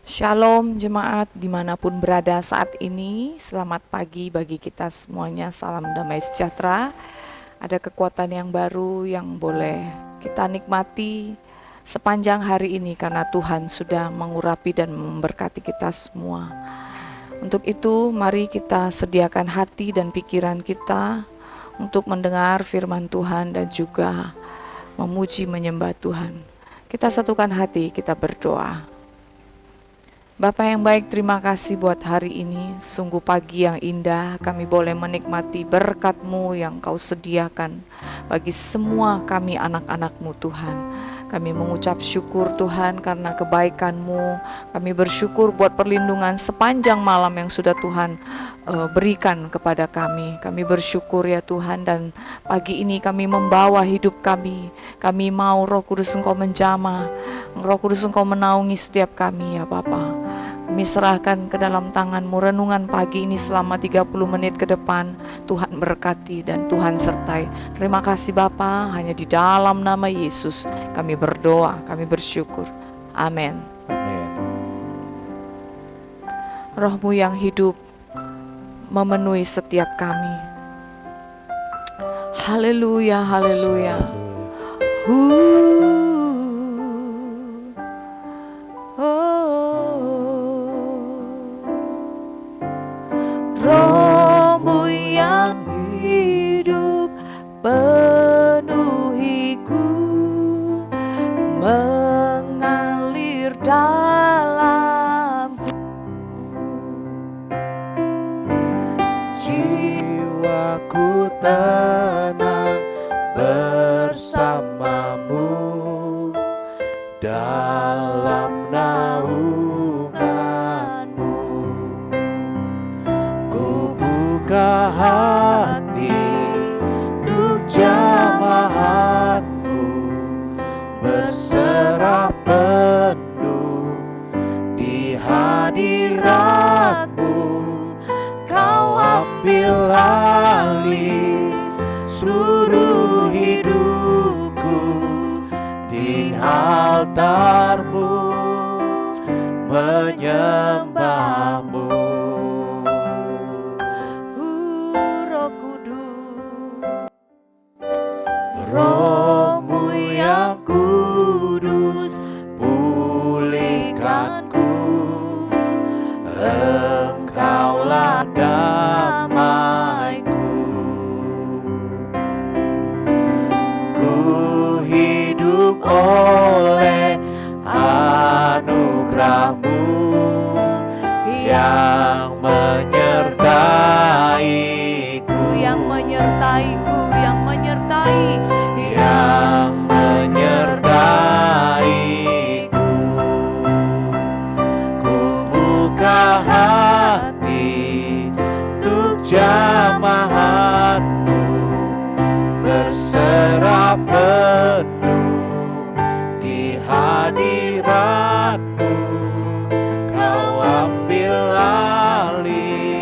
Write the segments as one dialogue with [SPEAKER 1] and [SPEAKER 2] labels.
[SPEAKER 1] Shalom jemaat dimanapun berada saat ini. Selamat pagi bagi kita semuanya. Salam damai sejahtera. Ada kekuatan yang baru yang boleh kita nikmati sepanjang hari ini karena Tuhan sudah mengurapi dan memberkati kita semua. Untuk itu mari kita sediakan hati dan pikiran kita untuk mendengar firman Tuhan dan juga memuji menyembah Tuhan. Kita satukan hati, kita berdoa. Bapa yang baik, terima kasih buat hari ini. Sungguh pagi yang indah, kami boleh menikmati berkat-Mu yang Kau sediakan bagi semua kami anak-anak-Mu Tuhan. Kami mengucap syukur Tuhan karena kebaikan-Mu. Kami bersyukur buat perlindungan sepanjang malam yang sudah Tuhan berikan kepada kami. Kami bersyukur ya Tuhan, dan pagi ini kami membawa hidup kami. Kami mau Roh Kudus Engkau menjamah, Roh Kudus Engkau menaungi setiap kami ya Bapa. Kami serahkan ke dalam tangan-Mu renungan pagi ini selama 30 menit ke depan. Tuhan berkati dan Tuhan sertai. Terima kasih Bapa, hanya di dalam nama Yesus kami berdoa, kami bersyukur. Amin. Roh-Mu yang hidup memenuhi setiap kami. Haleluya, haleluya. Roh-Mu yang hidup penuhiku, mengalir dalamku.
[SPEAKER 2] Jiwaku tenang bersamamu dalam naunganmu. Ku buka hati untuk jamahanmu, berserah penuh di hadiratmu. Kau ambil alih seluruh hidupku di altarmu, menyembahmu.
[SPEAKER 1] Roh Kudus,
[SPEAKER 2] Roh-Mu yang kudus, pulihkanku. Engkaulah damaiku. Ku hidup oleh anugerah-Mu yang menyertaiku,
[SPEAKER 1] yang menyertaiku, yang menyertai,
[SPEAKER 2] yang menyertaiku. Ku buka hati untuk jamahanmu, berserah penuh di hadiratmu. Kau ambil alih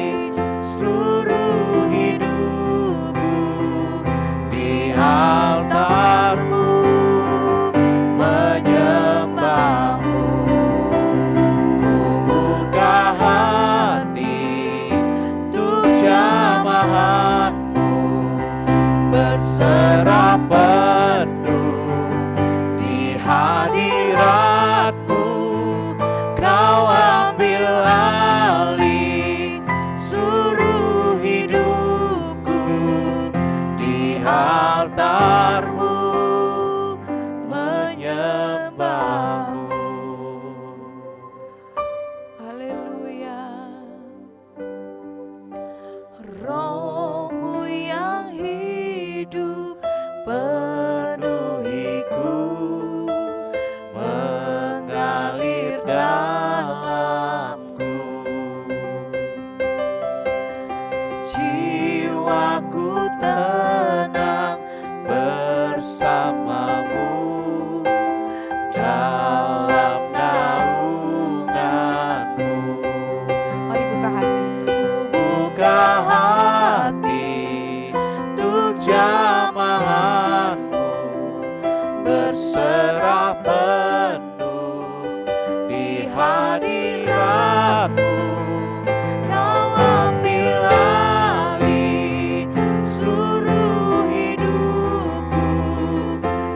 [SPEAKER 2] hadirat-Mu, Kau ambil alih seluruh hidupku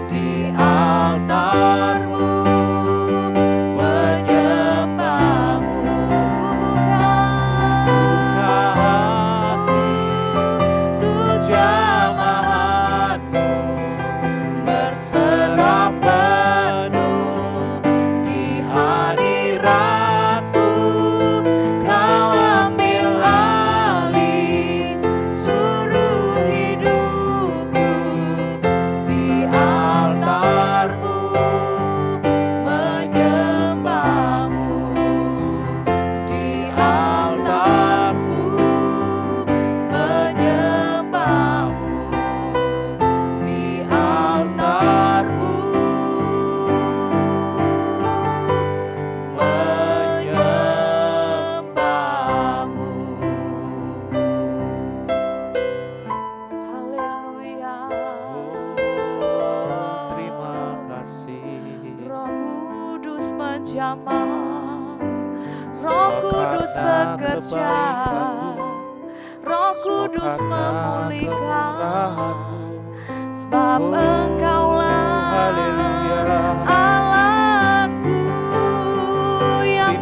[SPEAKER 2] di altar-Mu, menyembah-Mu. Ku buka hati untuk jamahan-Mu, berserah penuh di hadirat-Mu. Kau ambil alih seluruh hidupku di altar-Mu, menyembah-Mu di altar-Mu, menyembah-Mu di altar-Mu, menyembah-Mu. Haleluya. Terima kasih. Roh Kudus menjamah, Roh Kudus bekerja, Roh Kudus memulihkan, sebab Engkaulah Allahku yang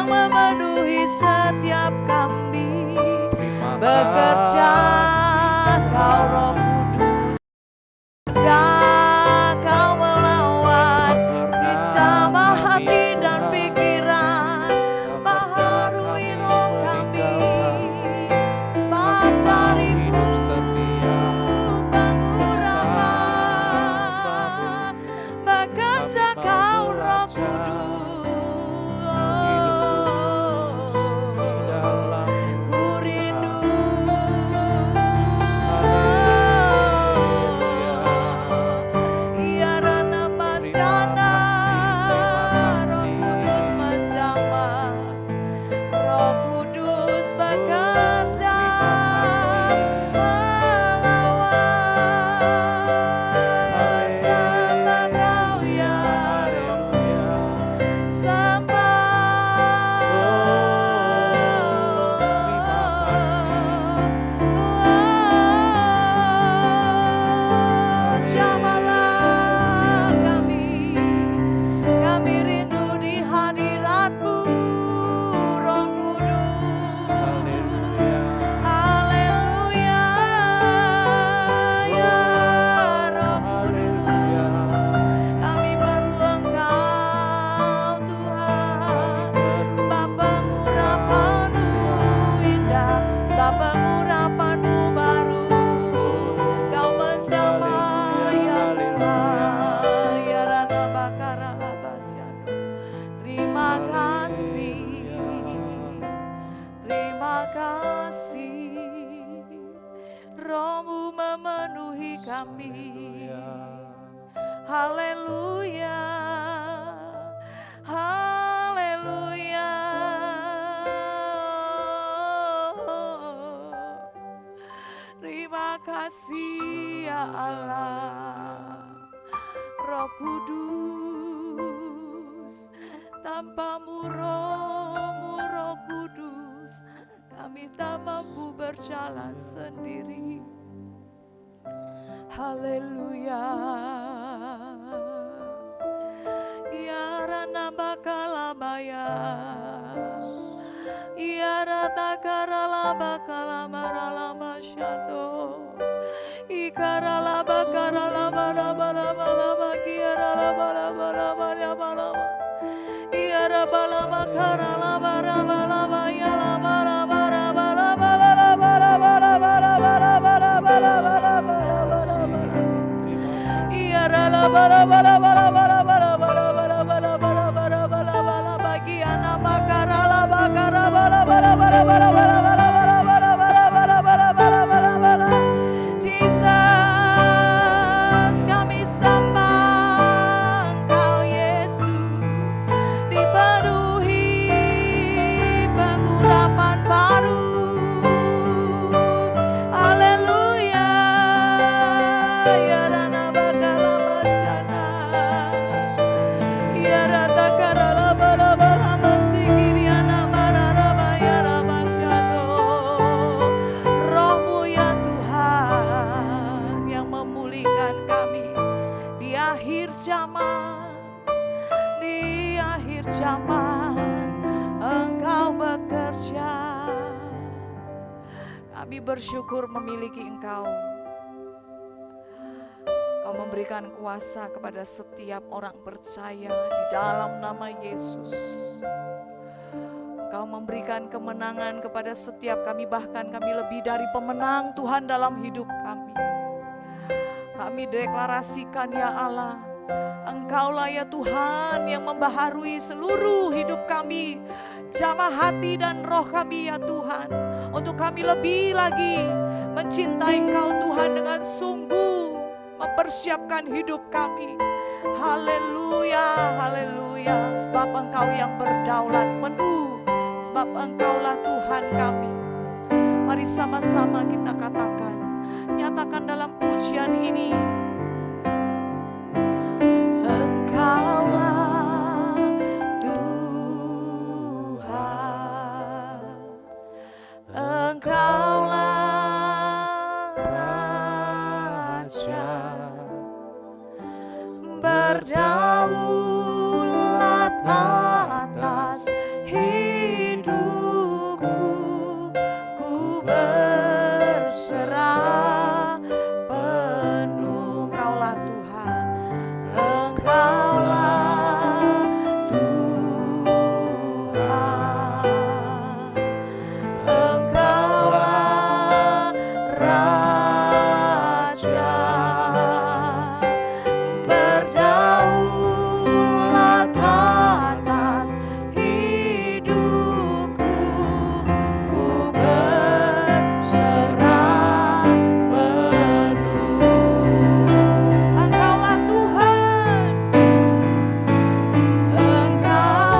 [SPEAKER 2] memenuhi setiap kami. Bekerja Kau Roh Kudus, bekerja Kau melawan ditambah hati dan pikiran, baharui roh kami, sebab dari-Mu pengurapan. Bekerja Kau Roh Kudus, ku rindu. Ya Rana Masana, Roh Kudus menjamah, Roh Kudus bekerja melawan. Sembah Kau ya Roh Kudus, jamahlah kami rindu di hadirat-Mu, Roh Kudus. Haleluya, ya Roh Kudus, kami perlu Engkau Tuhan, sebab pengurapan-Mu indah, sebab pengurapan-Mu baru. Kau menjamah ya Tuhan, ya Rana Bakara Labasyano. Terima kasih, terima kasih, Roh-Mu memenuhi kami. Haleluya, haleluya. Terima kasih ya Allah, Roh Kudus. Tanpa-Mu Roh Kudus, kami tak mampu berjalan sendiri. Haleluya. Ya Rana Bakalabaya, Ya Rata Karala Bakala Marala Masyado, Ikarala Bakarala Barabala Balaba Kiarala Balabala Barabalaba, Iara Balaba Karala Barabala Bayala Barabara Barabala Barabala Barabara Barabala Barabala, Iara la Barabala Barabala Barabala Barabala Barabala Barabala Bagiana Bakarala Bakara Barabala Barabala Barabala Barabala Barabala Barabala. Jesus, kami sembah Engkau Yesus, dipenuhi zaman Engkau bekerja. Kami bersyukur memiliki Engkau. Kau memberikan kuasa kepada setiap orang percaya di dalam nama Yesus. Kau memberikan kemenangan kepada setiap kami, bahkan kami lebih dari pemenang Tuhan dalam hidup kami. Kami deklarasikan ya Allah, Engkaulah ya Tuhan yang membaharui seluruh hidup kami, jamah hati dan roh kami ya Tuhan. Untuk kami lebih lagi mencintai Engkau Tuhan dengan sungguh, mempersiapkan hidup kami. Haleluya, haleluya. Sebab Engkau yang berdaulat penuh, sebab Engkaulah Tuhan kami. Mari sama-sama kita katakan, nyatakan dalam pujian ini. Engkaulah Tuhan, Engkaulah Raja, berdaulat atas hidupku, ku berserah penuh. Engkaulah Tuhan, Engkaulah Tuhan, Engkaulah Raja, berdaulat atas hidupku, ku berserah penuh. Engkaulah Tuhan, Engkaulah Tuhan,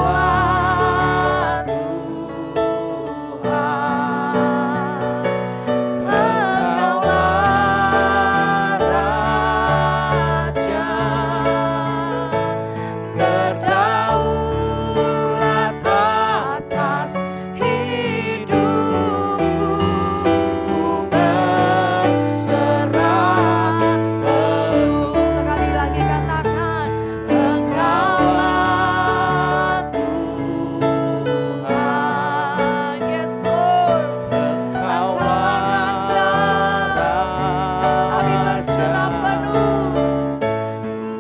[SPEAKER 2] Engkaulah Raja, berdaulat atas hidupku, ku berserah penuh. Sekali lagi katakan, Engkaulah Tuhan. Yes Lord, Engkaulah Raja, kami berserah penuh,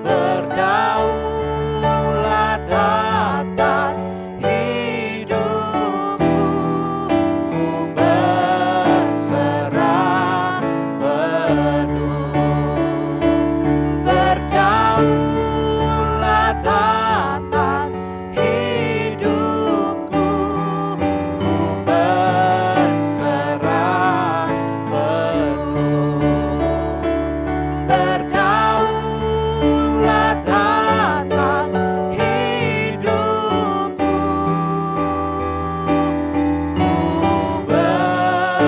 [SPEAKER 2] berdaulat atas hidupku, ku berserah penuh, berdaulat atas hidupku, ku berserah penuh, berdaulat atas hidupku, ku berserah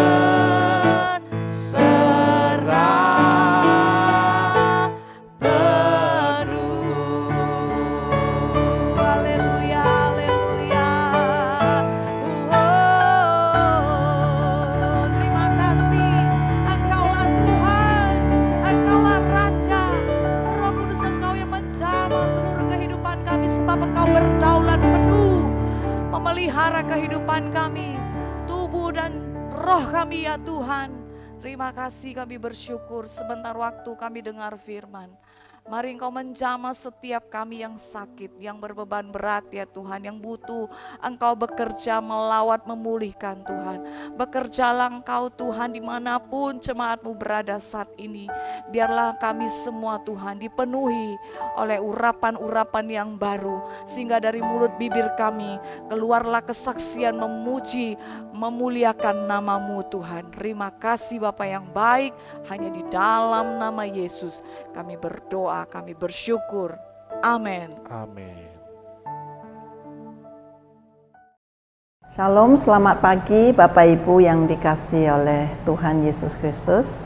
[SPEAKER 2] penuh. Haleluya, haleluya. Terima kasih. Engkaulah Tuhan, Engkaulah Raja. Roh Kudus, Engkau yang menjamah seluruh kehidupan kami, sebab Engkau berdaulat penuh, memelihara kehidupan kami, tubuh dan roh kami ya Tuhan. Terima kasih, kami bersyukur. Sebentar waktu kami dengar firman. Mari Engkau menjamah setiap kami yang sakit, yang berbeban berat ya Tuhan, yang butuh Engkau bekerja melawat, memulihkan Tuhan. Bekerjalah Engkau Tuhan dimanapun jemaat-Mu berada saat ini. Biarlah kami semua Tuhan dipenuhi oleh urapan-urapan yang baru, sehingga dari mulut bibir kami keluarlah kesaksian memuji, memuliakan nama-Mu Tuhan. Terima kasih Bapa yang baik, hanya di dalam nama Yesus kami berdoa, kami bersyukur. Amin.
[SPEAKER 3] Amin.
[SPEAKER 4] Shalom, selamat pagi Bapak Ibu yang dikasihi oleh Tuhan Yesus Kristus.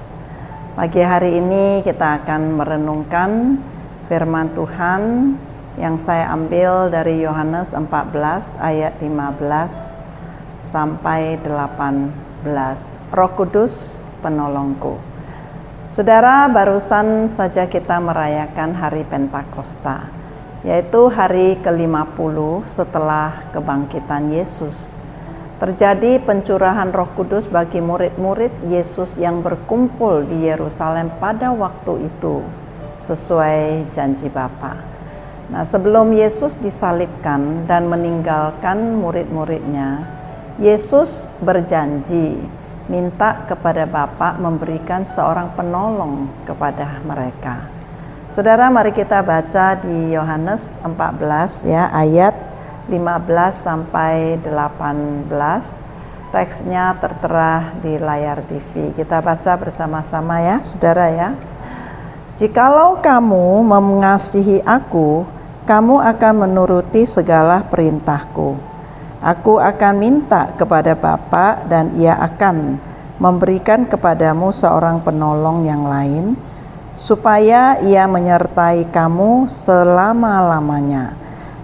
[SPEAKER 4] Pagi hari ini kita akan merenungkan firman Tuhan yang saya ambil dari Yohanes 14 ayat 15 sampai 18. Roh Kudus penolongku. Saudara, barusan saja kita merayakan hari Pentakosta, yaitu hari ke-50 setelah kebangkitan Yesus. Terjadi pencurahan Roh Kudus bagi murid-murid Yesus yang berkumpul di Yerusalem pada waktu itu, sesuai janji Bapa. Nah, sebelum Yesus disalibkan dan meninggalkan murid-muridnya, Yesus berjanji minta kepada Bapa memberikan seorang penolong kepada mereka. Saudara, mari kita baca di Yohanes 14 ya, ayat 15 sampai 18. Teksnya tertera di layar TV. Kita baca bersama-sama ya, Saudara ya. Jikalau kamu mengasihi aku, kamu akan menuruti segala perintahku. Aku akan minta kepada Bapa dan Ia akan memberikan kepadamu seorang penolong yang lain, supaya Ia menyertai kamu selama-lamanya,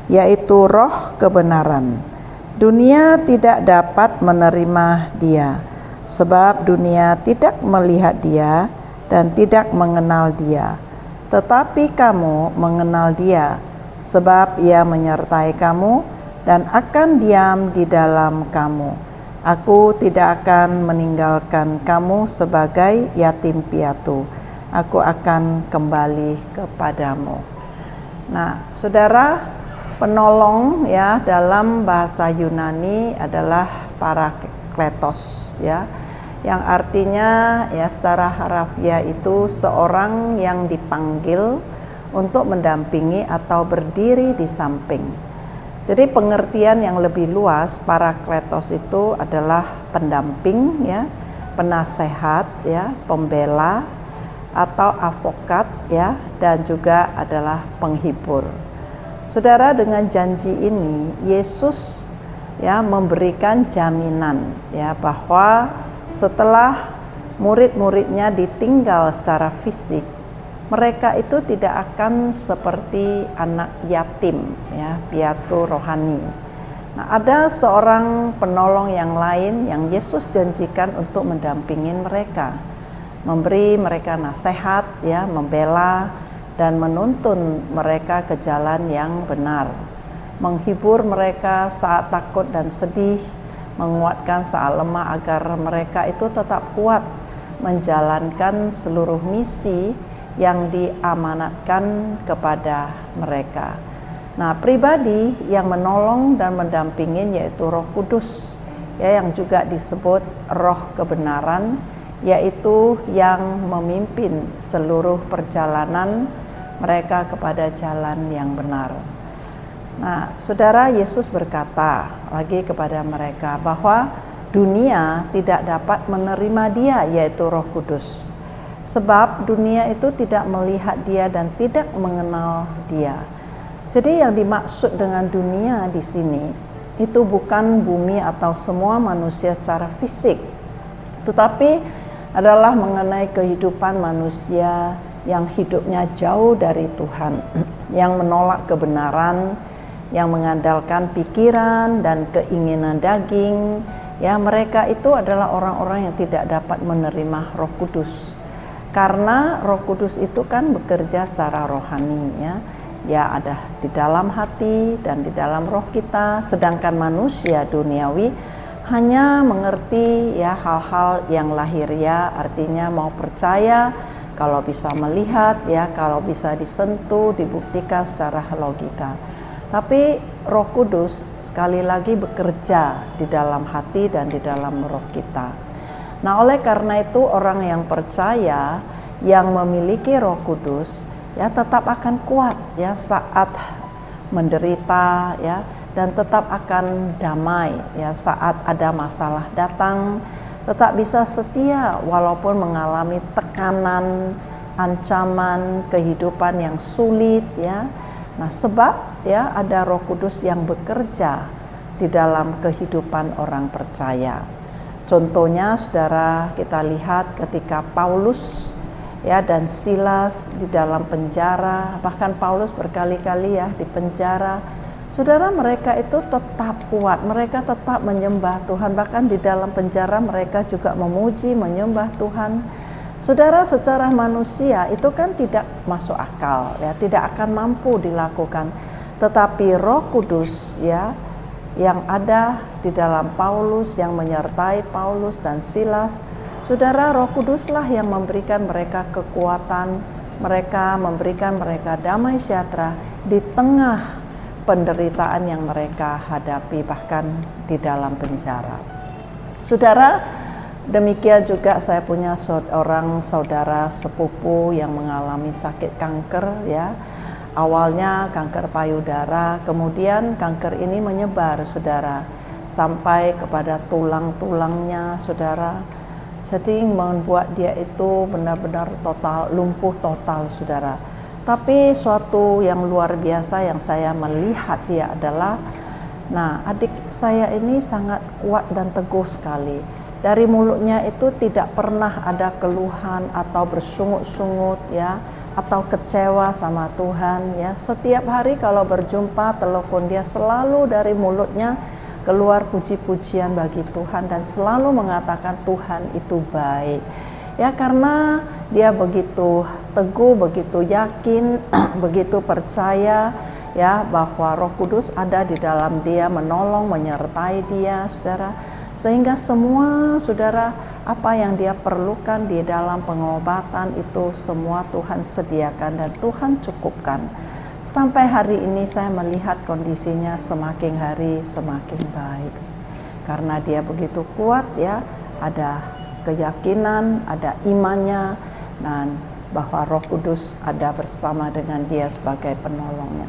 [SPEAKER 4] yaitu Roh kebenaran. Dunia tidak dapat menerima Dia, sebab dunia tidak melihat Dia dan tidak mengenal Dia. Tetapi kamu mengenal Dia, sebab Ia menyertai kamu dan akan diam di dalam kamu. Aku tidak akan meninggalkan kamu sebagai yatim piatu. Aku akan kembali kepadamu. Nah, Saudara, penolong ya dalam bahasa Yunani adalah parakletos ya, yang artinya ya secara harafiah itu seorang yang dipanggil untuk mendampingi atau berdiri di samping. Jadi pengertian yang lebih luas, parakletos itu adalah pendamping ya, penasehat ya, pembela atau advokat ya, dan juga adalah penghibur. Saudara, dengan janji ini Yesus ya memberikan jaminan ya bahwa setelah murid-muridnya ditinggal secara fisik, mereka itu tidak akan seperti anak yatim ya, piatu rohani. Nah, ada seorang penolong yang lain yang Yesus janjikan untuk mendampingi mereka, memberi mereka nasihat ya, membela dan menuntun mereka ke jalan yang benar, menghibur mereka saat takut dan sedih, menguatkan saat lemah agar mereka itu tetap kuat menjalankan seluruh misi yang diamanatkan kepada mereka. Nah, pribadi yang menolong dan mendampingi yaitu Roh Kudus ya, yang juga disebut Roh kebenaran, yaitu yang memimpin seluruh perjalanan mereka kepada jalan yang benar. Nah, Saudara, Yesus berkata lagi kepada mereka bahwa dunia tidak dapat menerima Dia, yaitu Roh Kudus. Sebab dunia itu tidak melihat Dia dan tidak mengenal Dia. Jadi yang dimaksud dengan dunia di sini itu bukan bumi atau semua manusia secara fisik, tetapi adalah mengenai kehidupan manusia yang hidupnya jauh dari Tuhan, yang menolak kebenaran, yang mengandalkan pikiran dan keinginan daging. Ya, mereka itu adalah orang-orang yang tidak dapat menerima Roh Kudus. Karena Roh Kudus itu kan bekerja secara rohani ya. Ya, ada di dalam hati dan di dalam roh kita, sedangkan manusia duniawi hanya mengerti ya hal-hal yang lahiriah, artinya mau percaya kalau bisa melihat ya, kalau bisa disentuh, dibuktikan secara logika. Tapi Roh Kudus sekali lagi bekerja di dalam hati dan di dalam roh kita. Nah, oleh karena itu orang yang percaya yang memiliki Roh Kudus ya tetap akan kuat ya saat menderita ya, dan tetap akan damai ya saat ada masalah datang, tetap bisa setia walaupun mengalami tekanan, ancaman kehidupan yang sulit ya. Nah, sebab ya ada Roh Kudus yang bekerja di dalam kehidupan orang percaya. Contohnya, Saudara, kita lihat ketika Paulus ya dan Silas di dalam penjara, bahkan Paulus berkali-kali ya di penjara. Saudara, mereka itu tetap kuat, mereka tetap menyembah Tuhan, bahkan di dalam penjara mereka juga memuji, menyembah Tuhan. Saudara, secara manusia itu kan tidak masuk akal ya, tidak akan mampu dilakukan. tetapi Roh Kudus ya yang ada di dalam Paulus, yang menyertai Paulus dan Silas, saudara, Roh Kuduslah yang memberikan mereka kekuatan, memberikan mereka damai sejahtera di tengah penderitaan yang mereka hadapi, bahkan di dalam penjara. Saudara, demikian juga saya punya seorang saudara sepupu yang mengalami sakit kanker ya. Awalnya kanker payudara, kemudian kanker ini menyebar, saudara, sampai kepada tulang-tulangnya, saudara. Jadi membuat dia itu benar-benar total, lumpuh total, saudara. Tapi suatu yang luar biasa yang saya melihat dia adalah, nah, adik saya ini sangat kuat dan teguh sekali. Dari mulutnya itu tidak pernah ada keluhan atau bersungut-sungut ya, atau kecewa sama Tuhan ya. Setiap hari kalau berjumpa, telepon dia selalu dari mulutnya keluar puji-pujian bagi Tuhan dan selalu mengatakan Tuhan itu baik. Ya, karena dia begitu teguh, begitu yakin, begitu percaya ya bahwa Roh Kudus ada di dalam dia, menolong, menyertai dia, saudara. Sehingga semua, saudara, apa yang dia perlukan di dalam pengobatan itu semua Tuhan sediakan dan Tuhan cukupkan. Sampai hari ini saya melihat kondisinya semakin hari semakin baik. Karena dia begitu kuat ya, ada keyakinan, ada imannya, dan bahwa Roh Kudus ada bersama dengan dia sebagai penolongnya.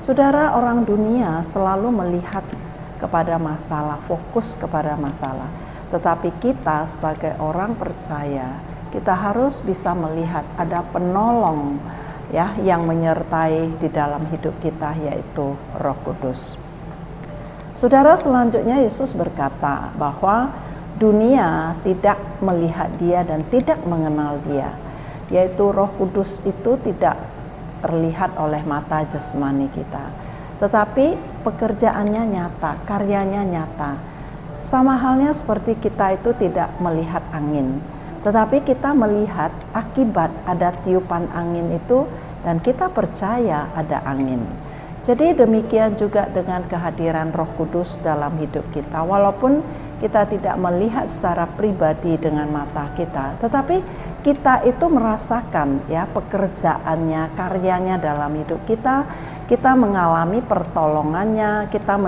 [SPEAKER 4] Saudara, orang dunia selalu melihat kepada masalah, fokus kepada masalah. Tetapi kita sebagai orang percaya, kita harus bisa melihat ada penolong ya yang menyertai di dalam hidup kita, yaitu Roh Kudus. Saudara, selanjutnya Yesus berkata bahwa dunia tidak melihat dia dan tidak mengenal dia, yaitu Roh Kudus itu tidak terlihat oleh mata jasmani kita, tetapi pekerjaannya nyata, karyanya nyata. Sama halnya seperti kita itu tidak melihat angin, tetapi kita melihat akibat ada tiupan angin itu dan kita percaya ada angin. Jadi demikian juga dengan kehadiran Roh Kudus dalam hidup kita. Walaupun kita tidak melihat secara pribadi dengan mata kita, tetapi kita itu merasakan ya pekerjaannya, karyanya dalam hidup kita. Kita mengalami pertolongannya, kita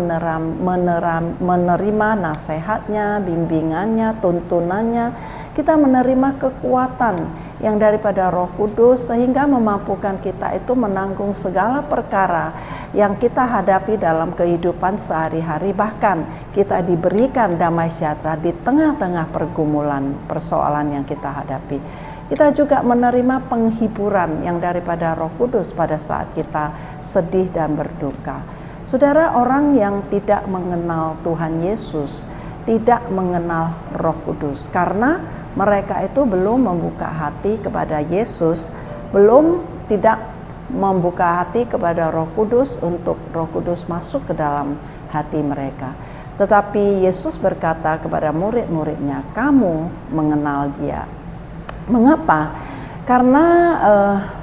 [SPEAKER 4] menerima nasihatnya, bimbingannya, tuntunannya. Kita menerima kekuatan yang daripada Roh Kudus sehingga memampukan kita itu menanggung segala perkara yang kita hadapi dalam kehidupan sehari-hari. Bahkan kita diberikan damai sejahtera di tengah-tengah pergumulan persoalan yang kita hadapi. Kita juga menerima penghiburan yang daripada Roh Kudus pada saat kita sedih dan berduka. Saudara, orang yang tidak mengenal Tuhan Yesus tidak mengenal Roh Kudus karena mereka itu belum membuka hati kepada Yesus, belum tidak membuka hati kepada Roh Kudus untuk Roh Kudus masuk ke dalam hati mereka. Tetapi Yesus berkata kepada murid-muridnya, kamu mengenal dia. Mengapa? Karena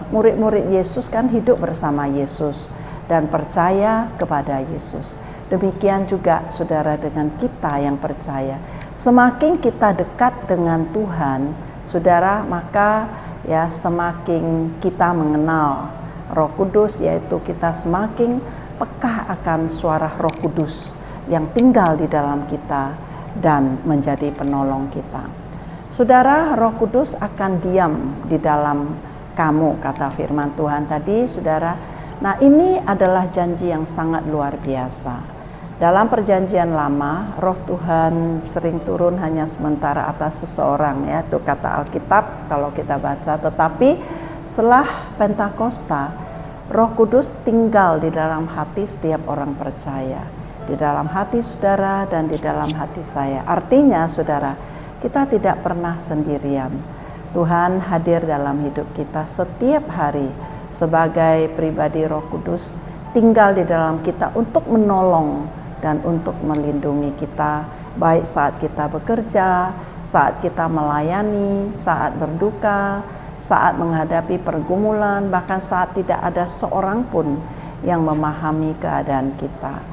[SPEAKER 4] murid-murid Yesus kan hidup bersama Yesus dan percaya kepada Yesus. Demikian juga saudara dengan kita yang percaya. Semakin kita dekat dengan Tuhan, saudara, maka ya semakin kita mengenal Roh Kudus, yaitu kita semakin peka akan suara Roh Kudus yang tinggal di dalam kita dan menjadi penolong kita. Saudara, Roh Kudus akan diam di dalam kamu, kata firman Tuhan tadi, saudara. Nah, ini adalah janji yang sangat luar biasa. Dalam perjanjian lama, Roh Tuhan sering turun hanya sementara atas seseorang, ya, itu kata Alkitab kalau kita baca. Tetapi setelah Pentakosta, Roh Kudus tinggal di dalam hati setiap orang percaya, di dalam hati saudara dan di dalam hati saya. Artinya, saudara, kita tidak pernah sendirian. Tuhan hadir dalam hidup kita setiap hari sebagai pribadi. Roh Kudus tinggal di dalam kita untuk menolong dan untuk melindungi kita, baik saat kita bekerja, saat kita melayani, saat berduka, saat menghadapi pergumulan, bahkan saat tidak ada seorang pun yang memahami keadaan kita.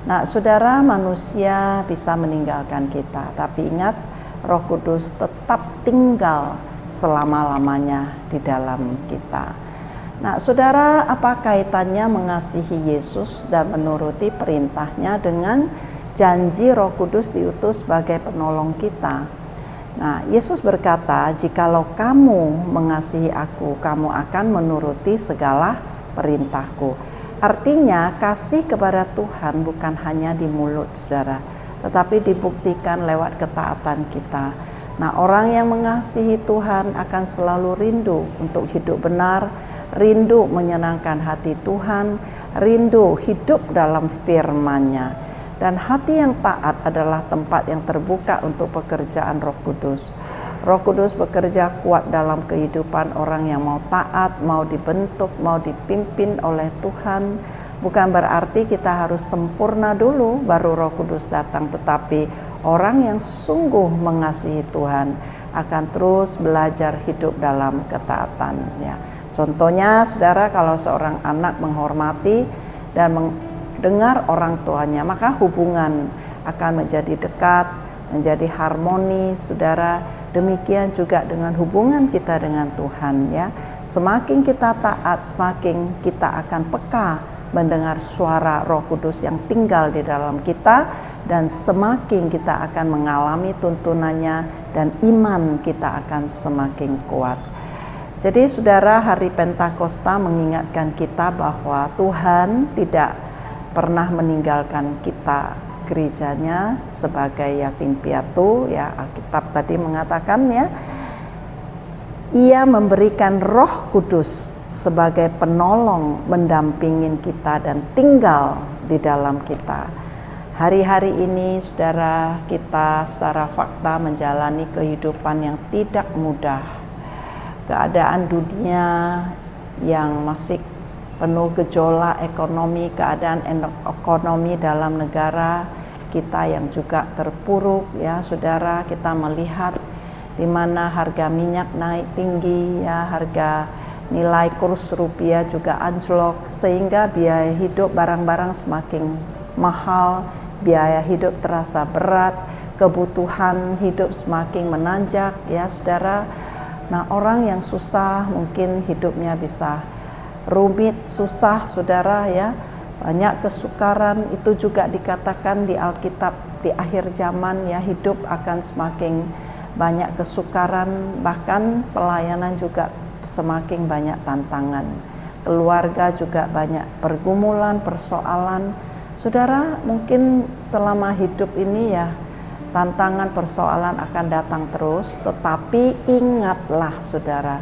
[SPEAKER 4] Nah, saudara, manusia bisa meninggalkan kita, tapi ingat, Roh Kudus tetap tinggal selama-lamanya di dalam kita. Nah, saudara, apa kaitannya mengasihi Yesus dan menuruti perintahnya dengan janji Roh Kudus diutus sebagai penolong kita? Nah, Yesus berkata, "Jikalau kamu mengasihi aku, kamu akan menuruti segala perintahku." Artinya, kasih kepada Tuhan bukan hanya di mulut, saudara, tetapi dibuktikan lewat ketaatan kita. Nah, orang yang mengasihi Tuhan akan selalu rindu untuk hidup benar, rindu menyenangkan hati Tuhan, rindu hidup dalam firman-Nya. Dan hati yang taat adalah tempat yang terbuka untuk pekerjaan Roh Kudus. Roh Kudus bekerja kuat dalam kehidupan orang yang mau taat, mau dibentuk, mau dipimpin oleh Tuhan. Bukan berarti kita harus sempurna dulu baru Roh Kudus datang, tetapi orang yang sungguh mengasihi Tuhan akan terus belajar hidup dalam ketaatan. Ya. Contohnya, saudara, kalau seorang anak menghormati dan mendengar orang tuanya, maka hubungan akan menjadi dekat, menjadi harmonis, saudara. Demikian juga dengan hubungan kita dengan Tuhan, ya. Semakin kita taat, semakin kita akan peka mendengar suara Roh Kudus yang tinggal di dalam kita, dan semakin kita akan mengalami tuntunannya dan iman kita akan semakin kuat. Jadi, saudara, hari Pentakosta mengingatkan kita bahwa Tuhan tidak pernah meninggalkan kita, gerejanya, sebagai yatim piatu, ya. Alkitab tadi mengatakan, ya, Ia memberikan Roh Kudus sebagai penolong mendampingin kita dan tinggal di dalam kita. Hari-hari ini, saudara, kita secara fakta menjalani kehidupan yang tidak mudah. Keadaan dunia yang masih penuh gejolak ekonomi, keadaan ekonomi dalam negara kita yang juga terpuruk, ya saudara. Kita melihat di mana harga minyak naik tinggi, ya, harga nilai kurs rupiah juga anjlok, sehingga biaya hidup barang-barang semakin mahal, biaya hidup terasa berat, kebutuhan hidup semakin menanjak, ya saudara. Nah, orang yang susah mungkin hidupnya bisa rumit, susah, saudara, ya. Banyak kesukaran, itu juga dikatakan di Alkitab di akhir zaman, ya, hidup akan semakin banyak kesukaran, bahkan pelayanan juga semakin banyak tantangan. Keluarga juga banyak pergumulan, persoalan. Saudara, mungkin selama hidup ini, ya, tantangan, persoalan akan datang terus, tetapi ingatlah, saudara,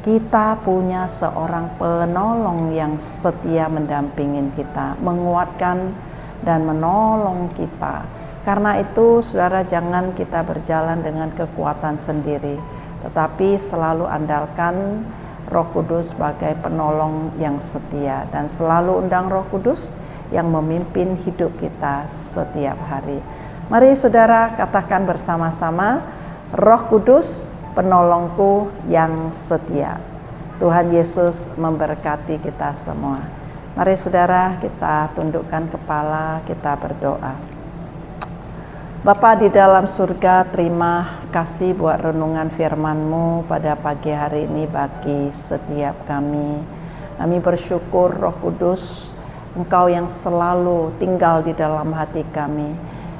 [SPEAKER 4] kita punya seorang penolong yang setia mendampingin kita, menguatkan dan menolong kita. Karena itu, saudara, jangan kita berjalan dengan kekuatan sendiri, tetapi selalu andalkan Roh Kudus sebagai penolong yang setia, dan selalu undang Roh Kudus yang memimpin hidup kita setiap hari. Mari, saudara, katakan bersama-sama, Roh Kudus, penolongku yang setia. Tuhan Yesus memberkati kita semua. Mari, saudara, kita tundukkan kepala, kita berdoa. Bapa di dalam surga, terima kasih buat renungan firman-Mu pada pagi hari ini bagi setiap kami. Kami bersyukur, Roh Kudus, Engkau yang selalu tinggal di dalam hati kami.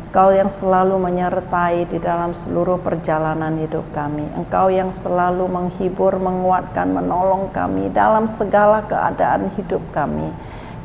[SPEAKER 4] Engkau yang selalu menyertai di dalam seluruh perjalanan hidup kami. Engkau yang selalu menghibur, menguatkan, menolong kami dalam segala keadaan hidup kami.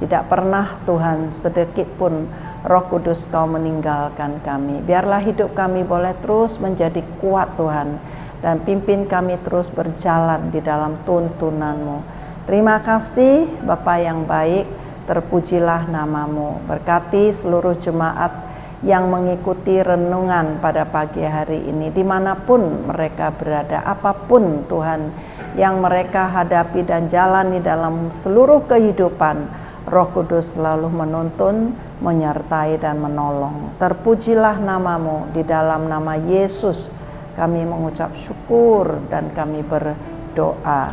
[SPEAKER 4] Tidak pernah, Tuhan, sedikit pun Roh Kudus Kau meninggalkan kami. Biarlah hidup kami boleh terus menjadi kuat, Tuhan, dan pimpin kami terus berjalan di dalam tuntunan-Mu. Terima kasih, Bapa yang baik, terpujilah nama-Mu. Berkati seluruh jemaat yang mengikuti renungan pada pagi hari ini, dimanapun mereka berada, apapun, Tuhan, yang mereka hadapi dan jalani dalam seluruh kehidupan, Roh Kudus selalu menuntun, menyertai, dan menolong. Terpujilah nama-Mu. Di dalam nama Yesus kami mengucap syukur dan kami berdoa.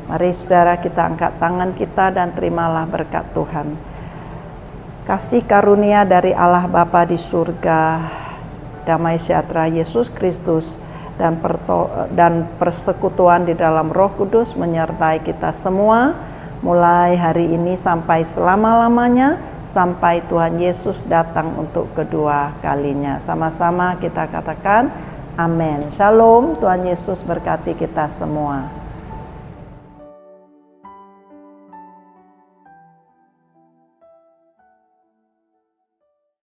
[SPEAKER 4] Mari saudara kita angkat tangan kita dan terimalah berkat Tuhan. Kasih karunia dari Allah Bapa di surga, damai sejahtera Yesus Kristus, dan persekutuan di dalam Roh Kudus menyertai kita semua, mulai hari ini sampai selama-lamanya, sampai Tuhan Yesus datang untuk kedua kalinya. Sama-sama kita katakan, amin. Shalom, Tuhan Yesus berkati kita semua.